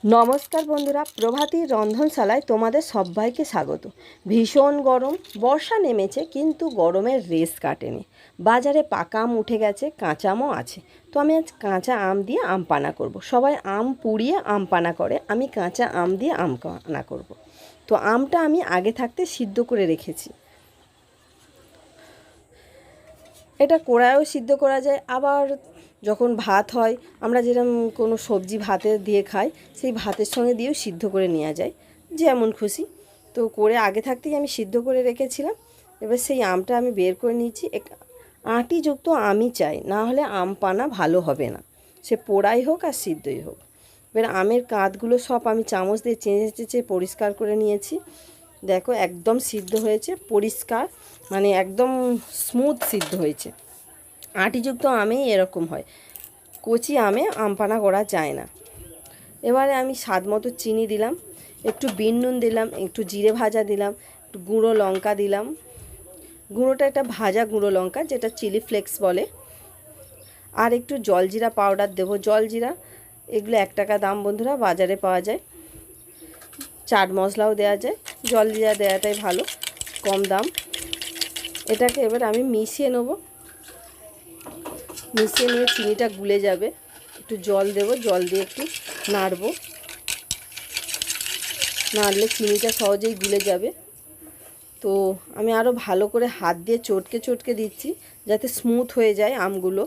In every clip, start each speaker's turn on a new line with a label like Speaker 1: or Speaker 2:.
Speaker 1: নমস্কার বন্ধুরা, প্রভাতী রন্ধনশালায় তোমাদের সবাইকে স্বাগত। ভীষণ গরম, বর্ষা নেমেছে কিন্তু গরমের রেশ কাটেনি। বাজারে পাকা আম উঠে গেছে, কাঁচা আমও আছে। তো আমি আজ কাঁচা আম দিয়ে আম পানা করব। সবাই আম পুড়িয়ে আম পানা করে, আমি কাঁচা আম দিয়ে আম পানা করব। তো আমটা আমি আগে থাকতে সিদ্ধ করে রেখেছি। এটা কড়াইও সিদ্ধ করা যায়, আবার যখন ভাত হয় আমরা যেরকম কোনো সবজি ভাতে দিয়ে খাই, সেই ভাতের সঙ্গে দিয়েও সিদ্ধ করে নেওয়া যায়, যেমন খুশি। তো করে আগে থাকতেই আমি সিদ্ধ করে রেখেছিলাম। এবার সেই আমটা আমি বের করে নিয়েছি। আঁটিযুক্ত আমই চাই, না হলে আম পানা ভালো হবে না, সে পোড়াই হোক আর সিদ্ধই হোক। এবার আমের কাঁধগুলো সব আমি চামচ দিয়ে চেঁচে চেঁচে পরিষ্কার করে নিয়েছি। দেখো একদম সিদ্ধ হয়েছে, পরিষ্কার, মানে একদম স্মুথ সিদ্ধ হয়েছে। আঁটিযুক্ত আমেই এরকম হয়, কচি আমে আম পানা করা যায় না। এবারে আমি স্বাদ মতো চিনি দিলাম, একটু বিন নুন দিলাম, একটু জিরে ভাজা দিলাম, একটু গুঁড়ো লঙ্কা দিলাম। গুঁড়োটা একটা ভাজা গুঁড়ো লঙ্কা, যেটা চিলি ফ্লেক্স বলে। আর একটু জলজিরা পাউডার দেবো। জলজিরা এগুলো 1 টাকা দাম বন্ধুরা, বাজারে পাওয়া যায়। চাট মশলাও দেওয়া যায়, জলজিরা দেওয়াটাই ভালো, কম দাম। এটাকে এবার আমি মিশিয়ে নেব। মিশিয়ে নিয়ে চিনিটা গুলে যাবে, একটু জল দেব, জল দিয়ে একটু নাড়ব। নাড়লে চিনিটা সহজেই গুলে যাবে। তো আমি আরও ভালো করে হাত দিয়ে চটকে চটকে দিচ্ছি, যাতে স্মুথ হয়ে যায় আমগুলো,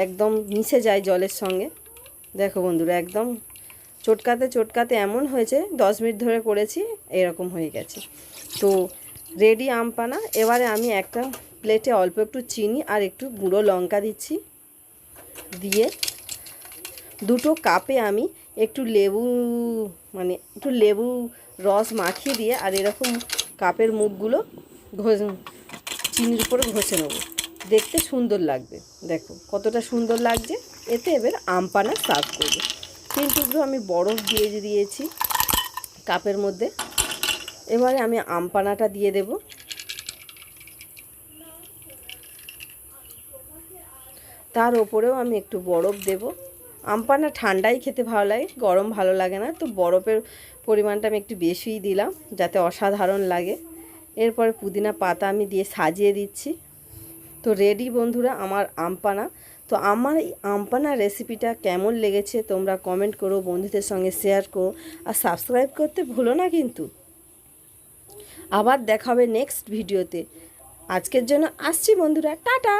Speaker 1: একদম মিশে যায় জলের সঙ্গে। দেখো বন্ধুরা, একদম চটকাতে চটকাতে এমন হয়েছে, 10 মিনিট ধরে করেছি, এরকম হয়ে গেছে। তো রেডি আম পানা। এবারে আমি একটা প্লেটে অল্প একটু চিনি আর একটু গুঁড়ো লঙ্কা দিচ্ছি। দিয়ে 2 কাপে আমি একটু লেবু, মানে একটু লেবু রস মাখিয়ে দিয়ে, আর এরকম কাপের মুখগুলো চিনির উপরে ঘষে নেবো, দেখতে সুন্দর লাগবে। দেখো কতটা সুন্দর লাগছে। এতে এবার আম পানা সার্ভ করবো। 3 টুকরো আমি বরফ দিয়ে দিয়েছি কাপের মধ্যে। এবারে আমি আম পানাটা দিয়ে দেব। তার ওপরেও আমি একটু বরফ দেব। আম পানা ঠান্ডাই খেতে ভালো লাগে, গরম ভালো লাগে না, তো বরফের পরিমাণটা আমি একটু বেশিই দিলাম, যাতে অসাধারণ লাগে। এরপরে পুদিনা পাতা আমি দিয়ে সাজিয়ে দিচ্ছি। তো রেডি বন্ধুরা আমার আম পানা। তো আমার এই আম পানার রেসিপিটা কেমন লেগেছে তোমরা কমেন্ট করো, বন্ধুদের সঙ্গে শেয়ার করো, আর সাবস্ক্রাইব করতে ভুলো না কিন্তু। আবার দেখা হবে নেক্সট ভিডিওতে। আজকের জন্য আসছি বন্ধুরা, টাটা।